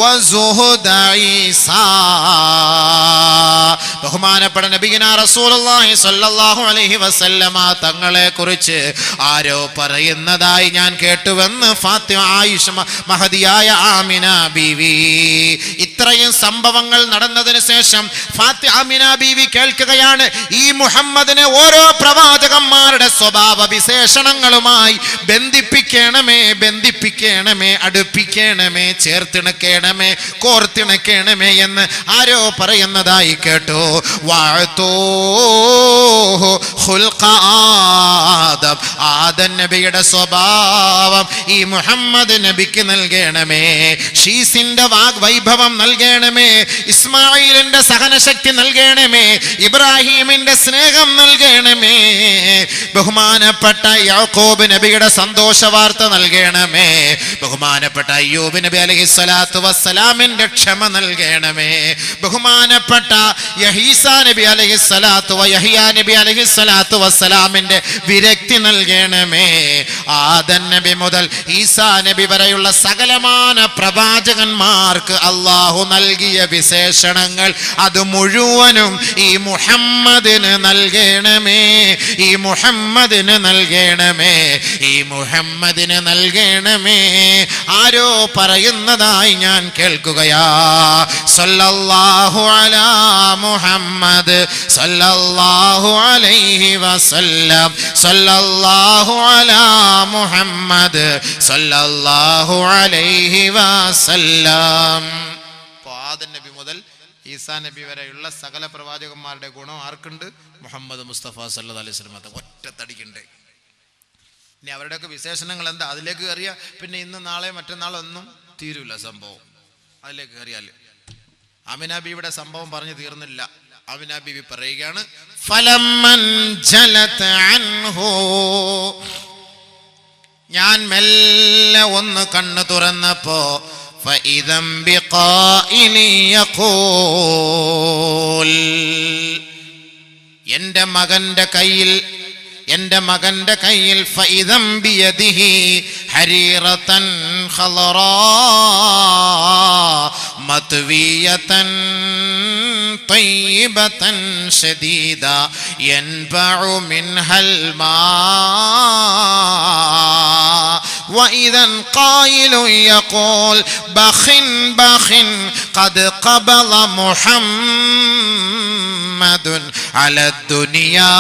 വസുഹദ ഈസാ. ബഹുമാനപ്പെട്ട നബിയിനാ റസൂലുള്ളാഹി സ്വല്ലല്ലാഹു അലൈഹി വസല്ലമ തങ്ങളെ കുറിച്ച് ആരോ പറയുന്നതായി ഞാൻ കേട്ടുവെന്ന് ഫാത്തിമ ആയിഷ മഹദിയായ ആമിന ബീവി. ഇത്രയും സംഭവങ്ങൾ നടന്നതിന് ശേഷം ആമിന ബീവി കേൾക്കുകയാണ്, ഈ മുഹമ്മദിനെ ഓരോ പ്രവാചകന്മാരുടെ സ്വഭാവ വിശേഷണങ്ങളുമായി ബന്ധിപ്പിക്കണമേ, ബന്ധിപ്പിക്കണമേ, അടുപ്പിക്കണമേ, ചേർത്തിണക്കണമേ, കോർത്തിണക്കണമേ എന്ന് ആരോ പറയുന്നതായി കേട്ടു. ആദം നബിയുടെ സ്വഭാവം ഈ മുഹമ്മദ് നബിക്ക് നൽകണമേ, ഷീസിന്റെ വാഗ്വൈഭവം നൽകണമേ, ഇസ്മായിലിന്റെ സഹനശക്തി നൽകണമേ, ഇബ്രാഹിമിന്റെ സ്നേഹം നൽകണമേ, ബഹുമാനപ്പെട്ട യാക്കൂബ് നബിയുടെ സന്തോഷ വാർത്ത നൽകണമേ, ബഹുമാനപ്പെട്ട അയ്യൂബ് നബി അലൈഹിസ്സലാത്തു വസ്സലാമിന്റെ ക്ഷമ നൽകണമേ, ബഹുമാനപ്പെട്ട യഹീസാ നബി യഹ്യാ നബി അലൈഹിസ്സലാത്തു വസ്സലാമിന്റെ വിരക്തി നൽകണമേ. ആദം നബി മുതൽ ഈസാ നബി വരെയുള്ള സകലമാന പ്രവാചകന്മാർക്ക് അല്ലാഹു നൽകിയ വിശേഷണങ്ങൾ അത് മുഴുവനും ഈ മുഹമ്മദിന് നൽകണമേ, ഈ മുഹമ്മദിന് നൽകണമേ, ഈ മുഹമ്മദിന് നൽകണമേ. ആരോ പറയുന്നതായി ഞാൻ കേൾക്കുകയാ, സല്ലല്ലാഹു അലാ മുഹമ്മദ് സല്ലല്ലാഹു അലൈഹി വസല്ലം, സല്ലല്ലാഹു അലാ മുഹമ്മദ് സല്ലല്ലാഹു അലൈഹി വസല്ലം. ആദം നബി മുതൽ ഈസാ നബി വരെയുള്ള സകല പ്രവാചകന്മാരുടെ ഗുണം ആർക്കുണ്ട്? മുഹമ്മദ് മുസ്തഫ സല്ലല്ലാഹു അലൈഹി വസല്ലം ഒറ്റത്തടിക്കുണ്ട്. ഇനി അവരുടെയൊക്കെ വിശേഷണങ്ങൾ എന്താ, അതിലേക്ക് കയറിയാൽ പിന്നെ ഇന്ന് നാളെ മറ്റന്നാളൊന്നും തീരൂല സംഭവം. അതിലേക്ക് കയറിയാൽ ആമിന ബീവിയുടെ സംഭവം പറഞ്ഞു തീർന്നില്ല. ആമിന ബീവി പറയുകയാണ്, ഫലമ്മൻ ജലത അൻഹു, ഞാൻ മെല്ലെ ഒന്ന് കണ്ണു തുറന്നപ്പോ ഫഇദം ബിഖാഇലി യഖൂൽ, എൻ്റെ മകന്റെ കയ്യിൽ ഫഇദം ബിയദിഹി ഹരീറതൻ ഖളറാ മത്വിയതൻ طيبة شديدة ينبع منها الماء وإذا قائل يقول بخ بخ قد قبض محمد على الدنيا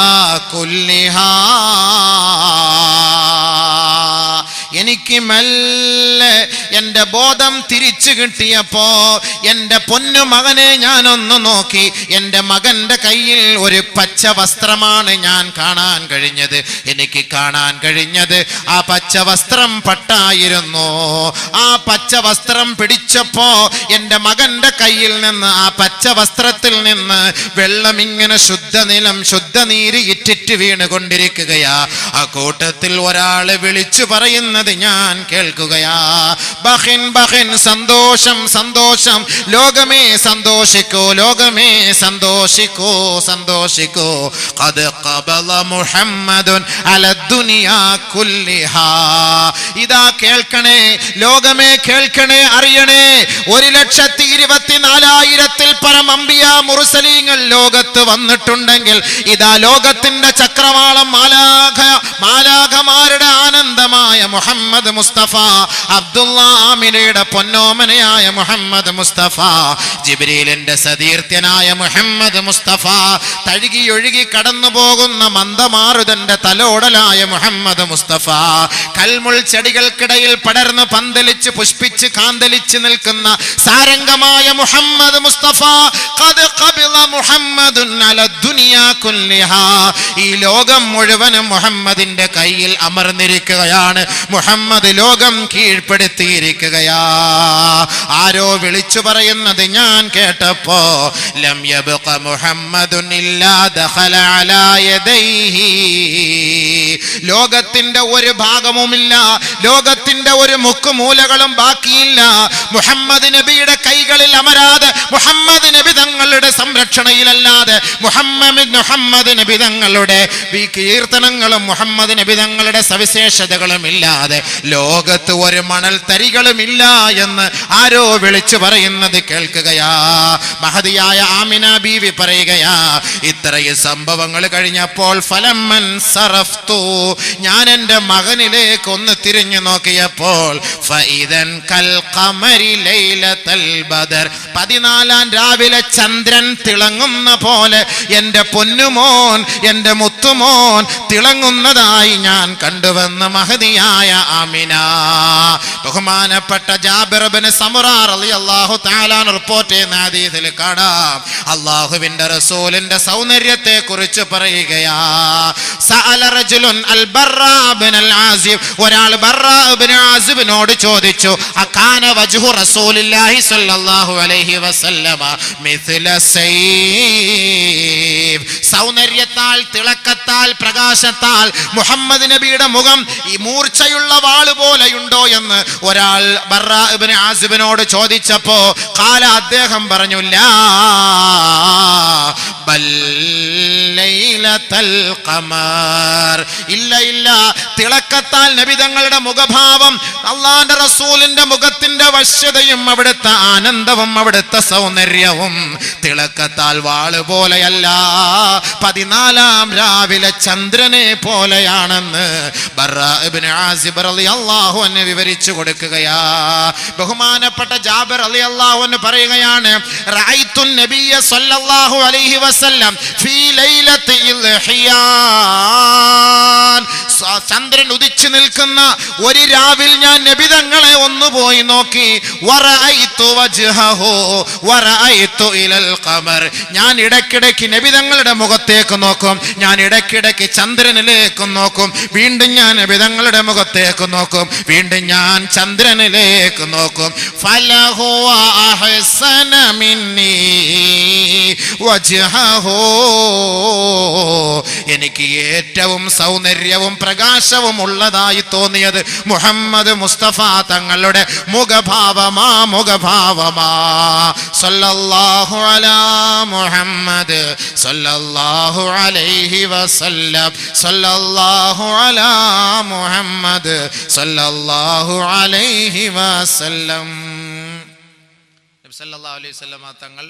كلها. എനിക്ക് മെല്ലെ എൻ്റെ ബോധം തിരിച്ചു കിട്ടിയപ്പോ എൻ്റെ പൊന്നു മകനെ ഞാനൊന്ന് നോക്കി. എൻ്റെ മകൻ്റെ കയ്യിൽ ഒരു പച്ച വസ്ത്രമാണ് ഞാൻ കാണാൻ കഴിഞ്ഞത്. എനിക്ക് കാണാൻ കഴിഞ്ഞത് ആ പച്ച വസ്ത്രം പട്ടായിരുന്നു. ആ പച്ച വസ്ത്രം പിടിച്ചപ്പോ എൻ്റെ മകൻ്റെ കയ്യിൽ നിന്ന്, ആ പച്ച വസ്ത്രത്തിൽ നിന്ന് വെള്ളം ഇങ്ങനെ ശുദ്ധനീര് ഇറ്റിറ്റ് വീണുകൊണ്ടിരിക്കുകയാ. ആ കൂട്ടത്തിൽ ഒരാള് വിളിച്ചു പറയുന്നത് ഞാൻ കേൾക്കുകയാ, ബഹിൻ ബഹിൻ, സന്തോഷം സന്തോഷം, ലോകമേ സന്തോഷിക്കൂ, ലോകമേ സന്തോഷിക്കൂ, സന്തോഷിക്കൂ. ഖദ് ഖബല മുഹമ്മദുൻ അല ദുനിയാ കുല്ലിഹാ. ഇതാ കേൾക്കണേ ലോകമേ, കേൾക്കണേ, അറിയണേ, 1,24,000 പരം അംബിയാ മുർസലീങ്ങൾ ലോകത്ത് വന്നിട്ടുണ്ടെങ്കിൽ ഇതാ ലോകത്തിന്റെ ചക്രവാളം മാലാഖമാരുടെ ആനന്ദമായ മുഹമ്മദ് മുസ്തഫ, അബ്ദുള്ള ആമിനയുടെ പൊന്നോമനയായ മുഹമ്മദ് മുസ്തഫ, ജിബ്രീലിന്റെ സതീർത്ഥ്യനായ മുഹമ്മദ് മുസ്തഫ, തഴുകിയൊഴുകി കടന്നു പോകുന്ന മന്ദമാരുതന്റെ തലോടലായ മുഹമ്മദ് മുസ്തഫ, കൽമുൾ ചെടികൾക്കിടയിൽ പടർന്ന് പന്തലിച്ച് പുഷ്പിച്ച് കാന്തലിച്ച് നിൽക്കുന്ന സാരംഗമായ മുഹമ്മദ് മുസ്തഫ, ഖദ് ഖബിള മുഹമ്മദുൻ അല ദുനിയാ കുല്ലിഹാ. ഈ ലോകം മുഴുവനും മുഹമ്മദിന്റെ കയ്യിൽ അമർന്നിരിക്കുകയാണ്. മുഹമ്മദ് ലോകം കീഴ്പ്പെടുത്തിയിരിക്കുകയാ. ആരോ വിളിച്ചു പറയുന്നത് ഞാൻ കേട്ടപ്പോ, ലം യബ്ഖ മുഹമ്മദുൻ ഇല്ലാ ദഖല അലാ യദൈഹി. ലോകത്തിന്റെ ഒരു ഭാഗവുമില്ല, ലോകത്തിന്റെ ഒരു മുക്കുമൂലകളും ബാക്കിയില്ല മുഹമ്മദ് നബിയുടെ കൈകളിൽ അമരാതെ, മുഹമ്മദ് നബി തങ്ങളുടെ സംരക്ഷണയിലല്ലാതെ മുഹമ്മദ് നബി തങ്ങളുടെ ഈ കീർത്തനങ്ങളും മുഹമ്മദ് നബി തങ്ങളുടെ സവിശേഷതകളും ഇല്ലാതെ ലോകത്ത് ഒരു മണൽ തരികളും ഇല്ല എന്ന് ആരോ വിളിച്ചു പറയുന്നത് കേൾക്കുകയാ. മഹദിയായ ആമിന ബീവി പറയുകയാ, ഇത്രയും സംഭവങ്ങൾ കഴിഞ്ഞപ്പോൾ ഫലമ്മൻ സറഫ്തു, ഞാൻ എൻ്റെ മകനിലേക്ക് ഒന്ന് തിരിഞ്ഞു നോക്കിയപ്പോൾ ഫഇദൻ കൽ ഖമരി ലൈലത്തൽ ബദർ, 14 രാവിലെ ചന്ദ്രൻ തിളങ്ങുന്ന പോലെ എൻ്റെ പൊന്നുമോൻ, എൻ്റെ മുത്തുമോൻ തിളങ്ങുന്നതായി ഞാൻ കണ്ടുവെന്ന് മഹദിയായ ആമിന. ബഹുമാനപ്പെട്ട ജാബിർ ഇബ്നു സമുറ റളിയല്ലാഹു തആല റിപ്പോർട്ട് ചെയ്യുന്ന ഹദീസിൽ കാണാം, അല്ലാഹുവിന്റെ റസൂലിന്റെ സൗന്ദര്യത്തെ കുറിച്ച് പറയുകയാ. സഅല റജുലുൻ അൽ ബർറാ ഇബ്നുൽ ആസിബ്, ഒരാൾ ബർറാ ഇബ്നു ആസിബിനോട് ചോദിച്ചു, അകാന വജ്ഹു റസൂലില്ലാഹി സ്വല്ലല്ലാഹു അലൈഹി വസല്ലമ മിസ്ല സൈഫ്, സൗന്ദര്യത്താൽ, തിളക്കത്താൽ, പ്രകാശത്താൽ മുഹമ്മദ് നബിയുടെ മുഖം ഈ മൂർച്ചയുള്ള വാള് പോലെയുണ്ടോ എന്ന് ഒരാൾ ബർറാ ഇബ്നു ആസിബിനോട് ചോദിച്ചപ്പോ ഖാല, അദ്ദേഹം പറഞ്ഞു, ലാ ബൽ ലൈലത്തൽ ഖമർ, ഇല്ല ഇല്ല, തിളക്കത്താൽ നബി തങ്ങളുടെ മുഖഭാവം, അള്ളാന്റെ റസൂലിന്റെ മുഖത്തിന്റെ വശ്യതയും അവിടുത്തെ ആനന്ദവും അവിടുത്തെ സൗന്ദര്യവും തിളക്കത്താൽ വാള് പോലെയല്ല, 14 രാവിലെ ചന്ദ്രനെ പോലെയാണെന്ന് ബർറാ ഇബ്നു ആസിബ് റളിയല്ലാഹു അൻഹു വിവരിച്ചു കൊടുക്കുകയാ. ബഹുമാനപ്പെട്ട ജാബിർ റളിയല്ലാഹു അൻഹു പറയുകയാണ്, റഅയ്തു നബിയ സ്വല്ലല്ലാഹു അലൈഹി വസല്ലം ഫീ ലൈലത്തിൽ ഹിയാൻ, ചന്ദ്രൻ ഉദിച്ചു നിൽക്കുന്ന ഒരു രാവിൽ ഞാൻ നബി തങ്ങളെ ഒന്ന് പോയി നോക്കി. വറഅയ്തു വജ്ഹഹു വറഅയ്തു ഇലൽ ഖമർ, ഞാൻ ഇടയ്ക്കിടയ്ക്ക് നബി തങ്ങളുടെ മുഖത്തേക്ക് നോക്കും, ഞാൻ ഇടയ്ക്കിടയ്ക്ക് ചന്ദ്രനിലേക്ക് നോക്കും, വീണ്ടും ഞാൻ നബി തങ്ങളുടെ മുഖത്തേക്ക് നോക്കും, വീണ്ടും ഞാൻ ചന്ദ്രനിലേക്ക് നോക്കും. ഫലഹു അഹ്സന മിന്നി വജ്ഹഹു, എനിക്ക് ഏറ്റവും സൗന്ദര്യവും പ്രകാശവും ഉള്ളതായി തോന്നിയത് മുഹമ്മദ് മുസ്തഫ തങ്ങളുടെ മുഖഭാവമാ, മുഖഭാവമാ. സല്ലല്ലാഹു അലാ മുഹമ്മദ് സല്ലല്ലാഹു അലൈഹി വസല്ലം, സല്ലല്ലാഹു അലാ മുഹമ്മദ് സല്ലല്ലാഹു അലൈഹി വസല്ലം. നബി സല്ലല്ലാഹു അലൈഹി വസല്ലം തങ്ങൾ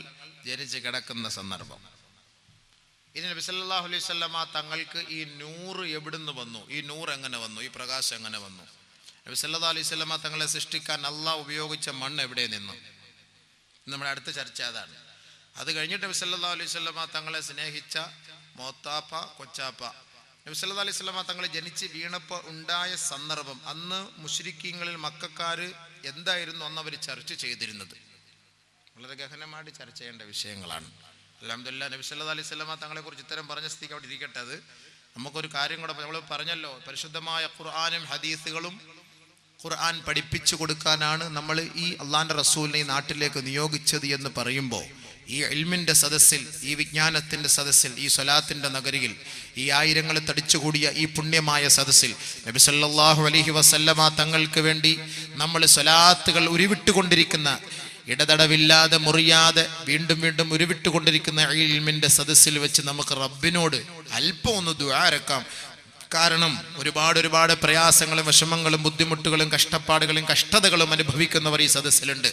ജനിച്ച് കിടക്കുന്ന സന്ദർഭം. ഇനി നബി സല്ലല്ലാഹു അലൈഹി വസല്ലം തങ്ങൾക്ക് ഈ നൂറ് എവിടുന്ന് വന്നു, ഈ നൂറ് എങ്ങനെ വന്നു, ഈ പ്രകാശം എങ്ങനെ വന്നു? നബി സല്ലല്ലാഹു അലൈഹി വസല്ലം തങ്ങളെ സൃഷ്ടിക്കാൻ അള്ളാഹ് ഉപയോഗിച്ച മണ്ണ് എവിടെ നിന്നു? നമ്മുടെ അടുത്ത ചർച്ച അതാണ്. അത് കഴിഞ്ഞിട്ട് നബി സല്ലല്ലാഹു അലൈഹി വസല്ലം തങ്ങളെ സ്നേഹിച്ച മോത്താപ്പ, കൊച്ചാപ്പ, നബി സല്ലല്ലാഹു അലൈഹി വസല്ലം തങ്ങൾ ജനിച്ച് വീണപ്പോൾ ഉണ്ടായ സന്ദർഭം, അന്ന് മുശ്രിക്കീങ്ങളിൽ മക്കക്കാർ എന്തായിരുന്നു അന്ന് അവർ ചർച്ച ചെയ്തിരുന്നത്? വളരെ ഗഹനമായിട്ട് ചർച്ച ചെയ്യേണ്ട വിഷയങ്ങളാണ്. അൽഹംദുലില്ലാഹ്, നബി സല്ലല്ലാഹു അലൈഹി വസല്ലം തങ്ങളെ കുറിച്ച് ഇത്തരം പറഞ്ഞ സ്ഥിതിക്ക് അവിടെ ഇരിക്കട്ടെ. അത് നമുക്കൊരു കാര്യം കൂടെ നമ്മൾ പറഞ്ഞല്ലോ, പരിശുദ്ധമായ ഖുർആനും ഹദീസുകളും ഖുർആൻ പഠിപ്പിച്ചു കൊടുക്കാനാണ് നമ്മൾ ഈ അള്ളാന്റെ റസൂലിനെ ഈ നാട്ടിലേക്ക് നിയോഗിച്ചത് എന്ന് പറയുമ്പോൾ, ഈ ഇൽമിന്റെ സദസ്സിൽ, ഈ വിജ്ഞാനത്തിന്റെ സദസ്സിൽ, ഈ സ്വലാത്തിന്റെ നഗരിയിൽ, ഈ ആയിരങ്ങൾ തടിച്ചുകൂടിയ ഈ പുണ്യമായ സദസ്സിൽ നബി സല്ലല്ലാഹു അലൈഹി വസല്ലമ തങ്ങൾക്ക് വേണ്ടി നമ്മൾ സ്വലാത്തുകൾ ഉരുവിട്ടുകൊണ്ടിരിക്കുന്ന, ഇടതടവില്ലാതെ മുറിയാതെ വീണ്ടും വീണ്ടും ഉരുവിട്ടുകൊണ്ടിരിക്കുന്ന ഈ ഇൽമിന്റെ സദസ്സിൽ വെച്ച് നമുക്ക് റബ്ബിനോട് അല്പം ഒന്ന് ദുആ ഇറക്കാം. കാരണം ഒരുപാട് പ്രയാസങ്ങളും വിഷമങ്ങളും ബുദ്ധിമുട്ടുകളും കഷ്ടപ്പാടുകളും കഷ്ടതകളും അനുഭവിക്കുന്നവർ ഈ സദസ്സിലുണ്ട്.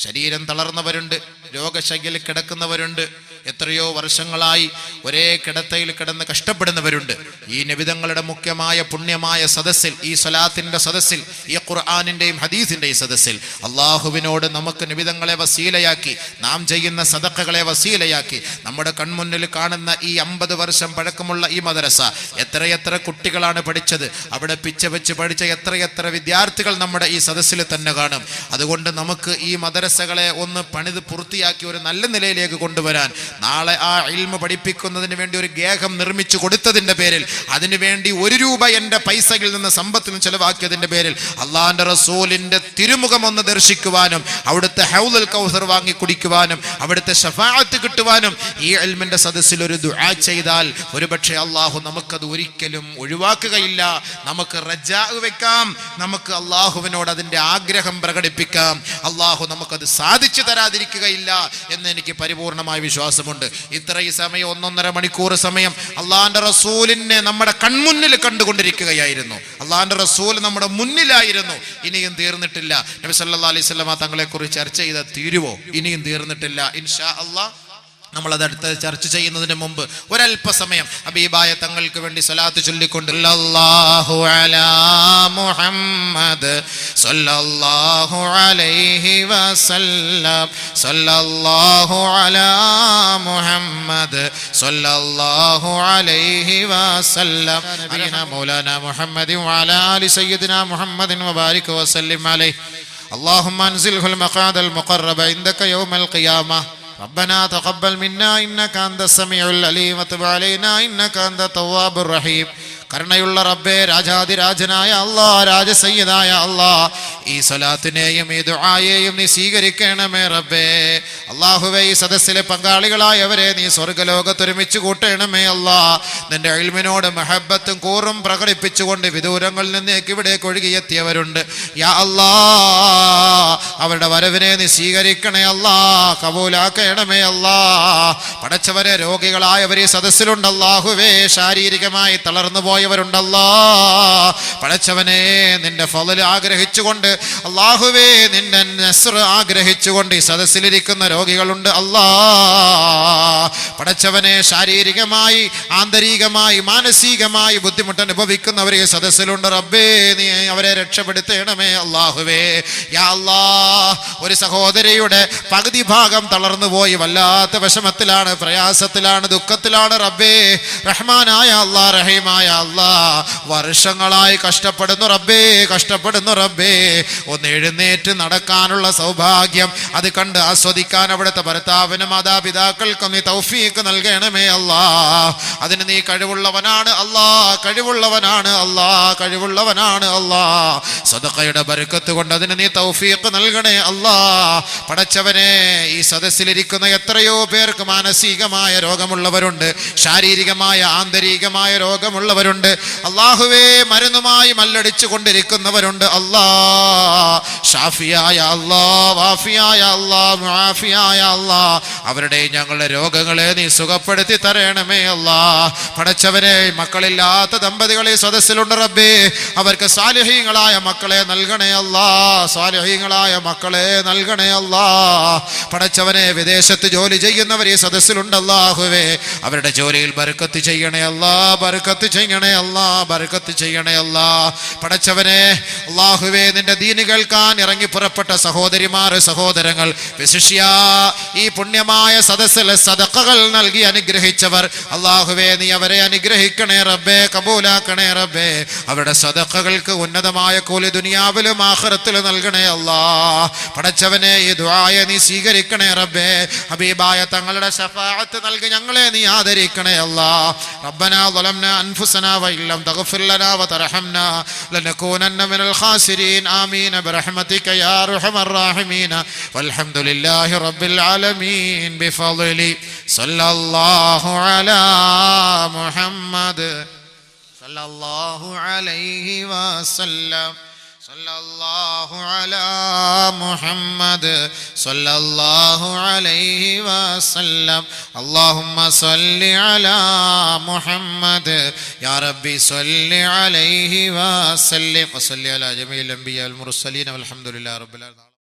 ശരീരം തളർന്നവരുണ്ട്, രോഗശയ്യയിൽ കിടക്കുന്നവരുണ്ട്, എത്രയോ വർഷങ്ങളായി ഒരേ കിടത്തയിൽ കിടന്ന് കഷ്ടപ്പെടുന്നവരുണ്ട്. ഈ നബിതങ്ങളുടെ മുഖ്യമായ പുണ്യമായ സദസ്സിൽ, ഈ സ്വലാത്തിന്റെ സദസ്സിൽ, ഈ ഖുർആനിന്റെയും ഹദീസിന്റെയും സദസ്സിൽ അള്ളാഹുവിനോട് നമുക്ക് നബിതങ്ങളെ വസീലയാക്കി, നാം ചെയ്യുന്ന സദഖകളെ വസീലയാക്കി, നമ്മുടെ കൺമുന്നിൽ കാണുന്ന ഈ 50 വർഷം പഴക്കമുള്ള ഈ മദ്രസ എത്രയെത്ര കുട്ടികളാണ് പഠിച്ചത്, അവിടെ പിച്ച വെച്ച് പഠിച്ച എത്രയെത്ര വിദ്യാർത്ഥികൾ നമ്മുടെ ഈ സദസ്സിൽ തന്നെ കാണും. അതുകൊണ്ട് നമുക്ക് ഈ മദ്രസകളെ ഒന്ന് പണിത് പൂർത്തിയാക്കി ഒരു നല്ല നിലയിലേക്ക് കൊണ്ടുവരാൻ നാളെ ആ ഇൽമ് പഠിപ്പിക്കുന്നതിന് വേണ്ടി ഒരു ഗേഹം നിർമ്മിച്ചു കൊടുത്തതിന്റെ പേരിൽ, അതിനുവേണ്ടി 1 രൂപ എൻ്റെ പൈസയിൽ നിന്ന് സമ്പത്തിൽ നിന്ന് ചെലവാക്കിയതിന്റെ പേരിൽ അള്ളാഹിന്റെ റസൂലിന്റെ തിരുമുഖം ഒന്ന് ദർശിക്കുവാനും അവിടുത്തെ ഹൗലുൽ കൗസർ വാങ്ങി കുടിക്കുവാനും അവിടുത്തെ ശഫാഅത്ത് കിട്ടുവാനും ഈ ഇൽമിന്റെ സദസ്സിൽ ഒരു ദുആ ചെയ്താൽ ഒരുപക്ഷെ അള്ളാഹു നമുക്കത് ഒരിക്കലും ഒഴിവാക്കുകയില്ല. നമുക്ക് റജാ വെക്കാം, നമുക്ക് അള്ളാഹുവിനോട് അതിന്റെ ആഗ്രഹം പ്രകടിപ്പിക്കാം. അള്ളാഹു നമുക്കത് സാധിച്ചു തരാതിരിക്കുകയില്ല എന്ന് എനിക്ക് പരിപൂർണമായ വിശ്വാസമുണ്ട്. ഇത്രയും സമയം 1.5 മണിക്കൂർ സമയം അള്ളാഹിന്റെ റസൂലിനെ നമ്മുടെ കൺമുന്നിൽ കണ്ടുകൊണ്ടിരിക്കുകയായിരുന്നു. അള്ളാഹിന്റെ റസൂൽ നമ്മുടെ മുന്നിലായിരുന്നു. ഇനിയും തീർന്നിട്ടില്ല. നബി സല്ലല്ലാഹു അലൈഹി വസല്ലമ തങ്ങളെ കുറിച്ച് ചർച്ച ചെയ്ത തീരുവോ? ഇനിയും തീർന്നിട്ടില്ല. ഇൻഷാ അല്ലാഹ് നമ്മളത് അടുത്ത് ചർച്ച ചെയ്യുന്നതിന് മുമ്പ് ഒരല്പസമയം ഹബീബായ തങ്ങൾക്ക് വേണ്ടി സ്വലാത്ത് ചൊല്ലിക്കൊണ്ട് സല്ലല്ലാഹു അലാ മുഹമ്മദ് സല്ലല്ലാഹു അലൈഹി വസല്ലം സല്ലല്ലാഹു അലാ മുഹമ്മദ് സല്ലല്ലാഹു അലൈഹി വസല്ലം നബിയനാ മൗലാനാ മുഹമ്മദിൻ വഅലാ ആലി സയ്യിദിനാ മുഹമ്മദിൻ വബാരിക് വസല്ലിം അലൈഹി اللهم انزله المقعد المقرب عندك يوم القيامة ربنا تقبل منا إنك أنت السميع العليم وتب علينا إنك أنت التواب الرحيم. കരുണയുള്ള റബ്ബേ, രാജാതിരാജനായ അല്ലാഹ്, രാജസയ്യിദായ അല്ലാഹ്, ഈ സ്വലാത്തിനെയും ഈ ദുആയെയും നീ സ്വീകരിക്കണമേ റബ്ബേ. അല്ലാഹുവേ, ഈ സദസ്സിലെ പങ്കാളികളായവരെ നീ സ്വർഗ്ഗലോകത്ത് ഒരുമിച്ച് കൂട്ടണമേ അല്ലാഹ്. നിന്റെ ഇൽമിനോട് മഹബ്ബത്തും കൂറും പ്രകടിപ്പിച്ചുകൊണ്ട് വിദൂരങ്ങളിൽ നിന്നേക്ക് ഇവിടേക്ക് ഒഴുകിയെത്തിയവരുണ്ട്. യാ അല്ലാഹ്, അവരുടെ വരവിനെ നീ സ്വീകരിക്കണേ അല്ലാഹ്, കബൂലാക്കണമേ അല്ലാഹ്. പടച്ചവരെ, രോഗികളായവർ ഈ സദസ്സിലുണ്ട് അല്ലാഹുവേ, ശാരീരികമായി തളർന്നു പോയവരുണ്ടല്ലോ. പടച്ചവനെ, നിന്റെ ഫളൽ ആഗ്രഹിച്ചുകൊണ്ട് അല്ലാഹുവേ, നിന്റെ നസ്ർ ആഗ്രഹിച്ചുകൊണ്ട് ഈ സദസ്സിലിരിക്കുന്ന രോഗികളുണ്ട് അല്ലാ. പടച്ചവനെ, ശാരീരികമായി ആന്തരികമായി മാനസികമായി ബുദ്ധിമുട്ട് അനുഭവിക്കുന്നവർ ഈ സദസ്സിലുണ്ട് റബ്ബേ, നീ അവരെ രക്ഷപ്പെടുത്തണമേ അല്ലാഹുവേ. യാ അല്ലാഹ്, ഒരു സഹോദരിയുടെ പകുതി ഭാഗം തളർന്നു പോയി വല്ലാത്ത വിഷമത്തിലാണ്, പ്രയാസത്തിലാണ്, ദുഃഖത്തിലാണ് റബ്ബേ. റഹ്മാനായ അല്ലാഹ്, റഹീമായ അല്ലാഹ്, വർഷങ്ങളായി കഷ്ടപ്പെടുന്നു റബ്ബേ, കഷ്ടപ്പെടുന്നു റബ്ബേ. ഒന്ന് എഴുന്നേറ്റ് നടക്കാനുള്ള സൗഭാഗ്യം അത് കണ്ട് ആസ്വദിക്കാൻ അവിടുത്തെ ഭർത്താവിനും മാതാപിതാക്കൾക്കും നീ തൗഫീഖ് നൽകണമേ അല്ലാഹ്. അതിന് നീ കഴിവുള്ളവനാണ് അല്ലാഹ്, കഴിവുള്ളവനാണ് അല്ലാഹ്, കഴിവുള്ളവനാണ് അല്ലാഹ്. സദഖയുടെ ബർക്കത്ത് കൊണ്ട് അതിന് നീ തൗഫീഖ് നൽകണേ അല്ലാഹ്. പടച്ചവനെ, ഈ സദസ്സിലിരിക്കുന്ന എത്രയോ പേർക്ക് മാനസികമായ രോഗമുള്ളവരുണ്ട്, ശാരീരികമായ ആന്തരികമായ രോഗമുള്ളവരുണ്ട് അല്ലാഹുവേ, മരുന്നുമായി മല്ലടിച്ചു കൊണ്ടിരിക്കുന്നവരുണ്ട് അല്ലാഹ്. ഷാഫിയായ അല്ലാഹ്, വാഫിയായ അല്ലാഹ്, മുആഫിയായ അല്ലാഹ്, അവരുടെ ഞങ്ങളുടെ രോഗങ്ങളെ നീ സുഖപ്പെടുത്തി തരണമേ അല്ലാഹ്. പടച്ചവനെ, മക്കളില്ലാത്ത ദമ്പതികളെ സദസ്സിലുണ്ട് റബ്ബേ, അവർക്ക് സാലിഹീങ്ങളായ മക്കളെ നൽകണേ അല്ലാഹ്, സാലിഹീങ്ങളായ മക്കളെ നൽകണേ അല്ലാഹ്. പടച്ചവനെ, വിദേശത്ത് ജോലി ചെയ്യുന്നവർ ഈ സദസ്സിലുണ്ട് അല്ലാഹുവേ, അവരുടെ ജോലിയിൽ ബർക്കത്ത് ചെയ്യണേ അല്ലാഹ്, ബർക്കത്ത് ചെയ്യണേ അല്ലാഹ്, ബർക്കത്ത് ചെയ്യണേ അല്ലാഹ്. പടച്ചവനെ, അല്ലാഹുവേ, നിന്റെ ദീൻ കേൾക്കാൻ ഇറങ്ങി പുറപ്പെട്ട സഹോദരിമാർ, സഹോദരങ്ങൾ, വിശിഷ്യ ഈ പുണ്യമായ സദസ്സിൽ സദഖകൾ നൽകി അനുഗ്രഹിച്ചവർ അല്ലാഹുവേ, നീ അവരെ അനുഗ്രഹിക്കണേ റബ്ബേ, കബൂലാക്കണേ റബ്ബേ. അവരുടെ സദഖകൾക്ക് ഉന്നതമായ കൂലി ദുനിയാവിലും ആഖിറത്തിലും നൽകണേ അല്ലാഹ്. പടച്ചവനെ, ഈ ദുആയെ നീ സ്വീകരിക്കണേ റബ്ബേ. ഹബീബായ തങ്ങളുടെ ശഫാഅത്ത് നൽകി ഞങ്ങളെ നീ ആദരിക്കണേ അല്ലാഹ്. റബ്ബനാ ളലംനാ അൻഫുസനാ വഇൻ ലം തഗ്ഫിർ ലനാ വതർഹംനാ ലനകൂനന്ന മിനൽ ഖാസിരീൻ. ആമീൻ ബിറഹ്മതിക യാ അർഹമർ റഹീമീൻ. വൽഹംദുലില്ലാഹി റബ്ബിൽ ആലമീൻ ബിഫളലി സല്ലല്ലാഹു അലാ മുഹമ്മദ് സല്ലല്ലാഹു അലൈഹി വസല്ലം സല്ലല്ലാഹു അലാ മുഹമ്മദ് സല്ലല്ലാഹു അലൈഹി വസല്ലം. അല്ലാഹുമ്മ സല്ലി അലാ മുഹമ്മദ് യാ റബ്ബി സല്ലി അലൈഹി വസല്ലം. വസല്ലി അലാ ജമീഇൽ അംബിയാ വൽ മുർസലീൻ വൽഹംദുലില്ലാഹി റബ്ബിൽ ആലമീൻ.